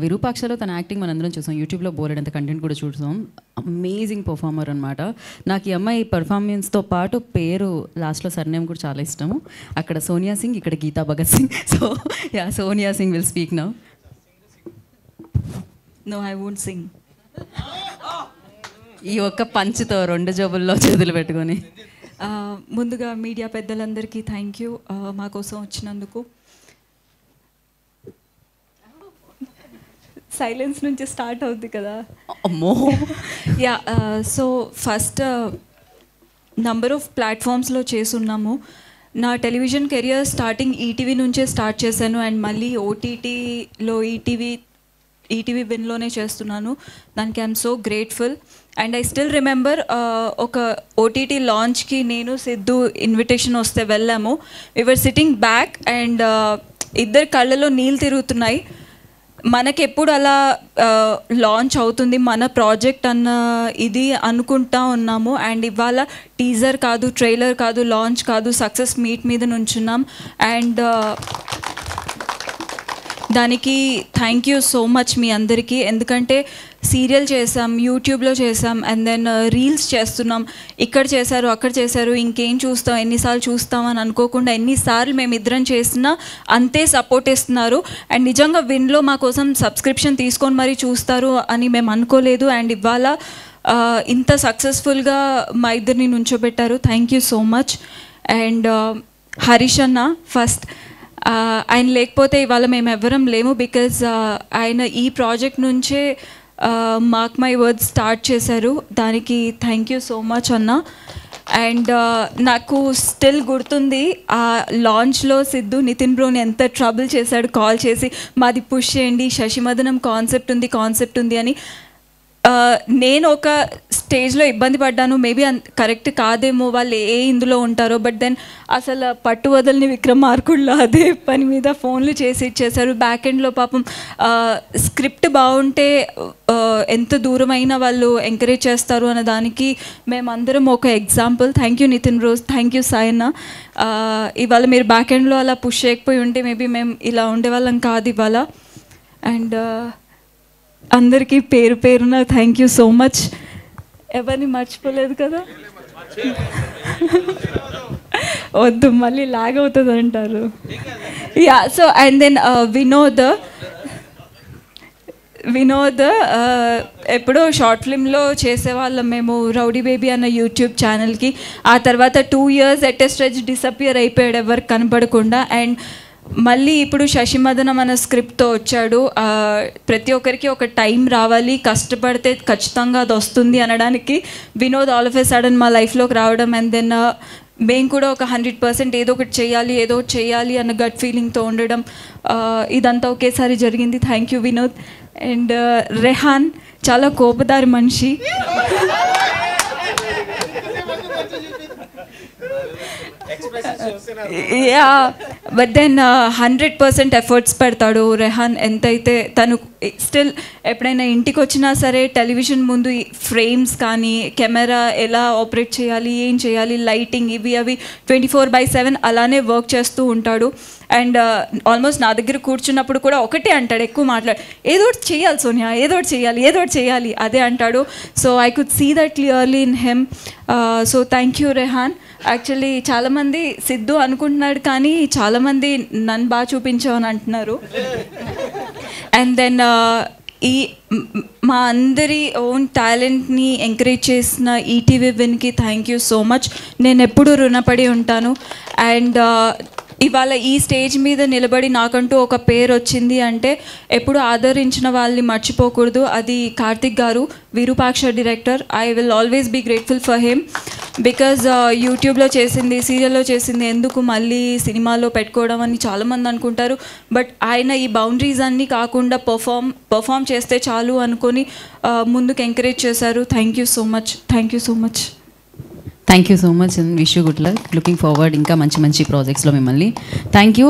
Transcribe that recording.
విరూపాక్షలో తన యాక్టింగ్ మనందరం చూసాం, యూట్యూబ్లో బోలెడంత కంటెంట్ కూడా చూసాం. అమేజింగ్ పర్ఫార్మర్ అనమాట. నాకు ఈ అమ్మాయి పర్ఫార్మెన్స్తో పాటు పేరు లాస్ట్లో సర్నేమ్ కూడా చాలా ఇష్టము. అక్కడ సోనియా సింగ్, ఇక్కడ Geeta Bhagat Singh. So yeah, Sonia Singh will speak now. No, I won't sing. ఈ ఒక్క పంచుతో 2 జోబుల్లో చేతులు పెట్టుకొని. ముందుగా మీడియా పెద్దలందరికీ థ్యాంక్ యూ మా కోసం వచ్చినందుకు. సైలెన్స్ నుంచి స్టార్ట్ అవుద్ది కదా. అమ్మో. Yeah, so first number of ప్లాట్ఫామ్స్లో చేసున్నాము. నా టెలివిజన్ కెరియర్ స్టార్టింగ్ ఈటీవీ నుంచే స్టార్ట్ చేశాను అండ్ మళ్ళీ ఓటీటీలో ఈటీవీ విన్లోనే చేస్తున్నాను. దానికి I'm so grateful. And I still remember ఒక ఓటీటీ లాంచ్కి నేను సిద్ధు ఇన్విటేషన్ వస్తే వెళ్ళాము. వీఆర్ సిట్టింగ్ బ్యాక్ అండ్ ఇద్దరు కళ్ళలో నీళ్ళు తిరుగుతున్నాయి. మనకెప్పుడు అలా లాంచ్ అవుతుంది మన ప్రాజెక్ట్ అన్న ఇది అనుకుంటా ఉన్నాము. అండ్ ఇవాళ టీజర్ కాదు, ట్రైలర్ కాదు, లాంచ్ కాదు, సక్సెస్ మీట్ మీద నుంచున్నాం. అండ్ దానికి థ్యాంక్ యూ సో మచ్ మీ అందరికీ. ఎందుకంటే సీరియల్ చేసాం, యూట్యూబ్లో చేసాం, అండ్ దెన్ రీల్స్ చేస్తున్నాం. ఇక్కడ చేశారు, అక్కడ చేశారు, ఇంకేం చూస్తాం, ఎన్నిసార్లు చూస్తాం అని అనుకోకుండా ఎన్నిసార్లు మేమిద్దరం చేసినా అంతే సపోర్ట్ ఇస్తున్నారు. అండ్ నిజంగా విన్లో మా కోసం సబ్స్క్రిప్షన్ తీసుకొని మరీ చూస్తారు అని మేము అనుకోలేదు. అండ్ ఇవాళ ఇంత సక్సెస్ఫుల్గా మా ఇద్దరిని నుంచోబెట్టారు. Thank you so much. And Harish అన్న ఫస్ట్, ఆయన లేకపోతే ఇవాళ మేము ఎవ్వరం లేము. బికాజ్ ఆయన ఈ ప్రాజెక్ట్ నుంచే మార్క్ మై వర్డ్స్ స్టార్ట్ చేశారు. దానికి థ్యాంక్ యూ సో మచ్ అన్న. అండ్ నాకు స్టిల్ గుర్తుంది ఆ లాంచ్లో సిద్ధు నితిన్ బ్రోని ఎంత ట్రబుల్ చేశాడు కాల్ చేసి, మాది పుష్ చేయండి, శశిమదనం కాన్సెప్ట్ ఉంది అని. నేను ఒక స్టేజ్లో ఇబ్బంది పడ్డాను, మేబీ కరెక్ట్ కాదేమో, వాళ్ళు ఇందులో ఉంటారో. బట్ దెన్ అసలు పట్టు వదలని విక్రమార్కుల్లో అదే పని మీద ఫోన్లు చేసి ఇచ్చేశారు. బ్యాక్ ఎండ్లో పాపం స్క్రిప్ట్ బాగుంటే ఎంత దూరమైనా వాళ్ళు ఎంకరేజ్ చేస్తారు అన్న దానికి మేమందరం ఒక example. Thank you Nitin Roz, thank you Sayanna. ఇవాళ మీరు బ్యాక్ ఎండ్లో అలా పుష్ చేయకపోయి ఉంటే మేబీ మేము ఇలా ఉండేవాళ్ళం కాదు ఇవాళ. అండ్ అందరికీ పేరు పేరున థ్యాంక్ యూ సో మచ్. ఎవరిని మర్చిపోలేదు కదా, వద్దు మళ్ళీ లాగ్ అవుతుంది అంటారు. Yeah, so and then Vinod ఎప్పుడో షార్ట్ ఫిల్మ్లో చేసేవాళ్ళం మేము, రౌడీ బేబీ అన్న యూట్యూబ్ ఛానల్కి. ఆ తర్వాత 2 years ఎట్ స్ట్రెచ్ డిసపియర్ అయిపోయాడు ఎవరికి కనపడకుండా. అండ్ మళ్ళీ ఇప్పుడు శశిమదనం అన్న స్క్రిప్ట్తో వచ్చాడు. ప్రతి ఒక్కరికి ఒక టైం రావాలి, కష్టపడితే ఖచ్చితంగా అది వస్తుంది అనడానికి Vinod all of a sudden మా లైఫ్లోకి రావడం. అండ్ దెన్ మేము కూడా ఒక 100% ఏదో ఒకటి చేయాలి అన్న గట్ ఫీలింగ్తో ఉండడం, ఇదంతా ఒకేసారి జరిగింది. Thank you Vinod. And Rehan చాలా కోపదారి మనిషి. యా, బట్ దెన్ 100% ఎఫర్ట్స్ పెడతాడు రెహాన్. ఎంతైతే తను స్టిల్ ఎప్పుడైనా ఇంటికి వచ్చినా సరే టెలివిజన్ ముందు ఫ్రేమ్స్ కానీ, కెమెరా ఎలా ఆపరేట్ చేయాలి, ఏం చేయాలి, లైటింగ్ ఇవి అవి 24/7 అలానే వర్క్ చేస్తూ ఉంటాడు. అండ్ ఆల్మోస్ట్ నా దగ్గర కూర్చున్నప్పుడు కూడా ఒకటే అంటాడు, ఎక్కువ మాట్లాడు, ఏదో ఒకటి చేయాలి సోనియా, ఏదో ఒకటి చేయాలి అదే అంటాడు. So I could see that clearly in him. So thank you Rehan. Actually చాలామంది సిద్ధు అనుకుంటున్నాడు కానీ చాలామంది నన్ను బాగా చూపించావు అని అంటున్నారు. అండ్ దెన్ ఈ మా అందరి ఓన్ టాలెంట్ని ఎంకరేజ్ చేసిన ఈటీవీ విన్కి థ్యాంక్ యూ సో మచ్. నేను ఎప్పుడూ రుణపడి ఉంటాను. అండ్ ఇవాళ ఈ స్టేజ్ మీద నిలబడి నాకంటూ ఒక పేరు వచ్చింది అంటే ఎప్పుడు ఆదరించిన వాళ్ళని మర్చిపోకూడదు. అది Karthik garu, Virupaksha director. I will always be grateful for him. Because యూట్యూబ్లో చేసింది, సీరియల్లో చేసింది ఎందుకు మళ్ళీ సినిమాలో పెట్టుకోవడం అని చాలామంది అనుకుంటారు. బట్ ఆయన ఈ బౌండరీస్ అన్నీ కాకుండా పర్ఫామ్ చేస్తే చాలు అనుకొని ముందుకు ఎంకరేజ్ చేశారు. Thank you so much. Thank you so much and wish you good luck. Looking forward ఇంకా మంచి ప్రాజెక్ట్స్లో మిమ్మల్ని. Thank you.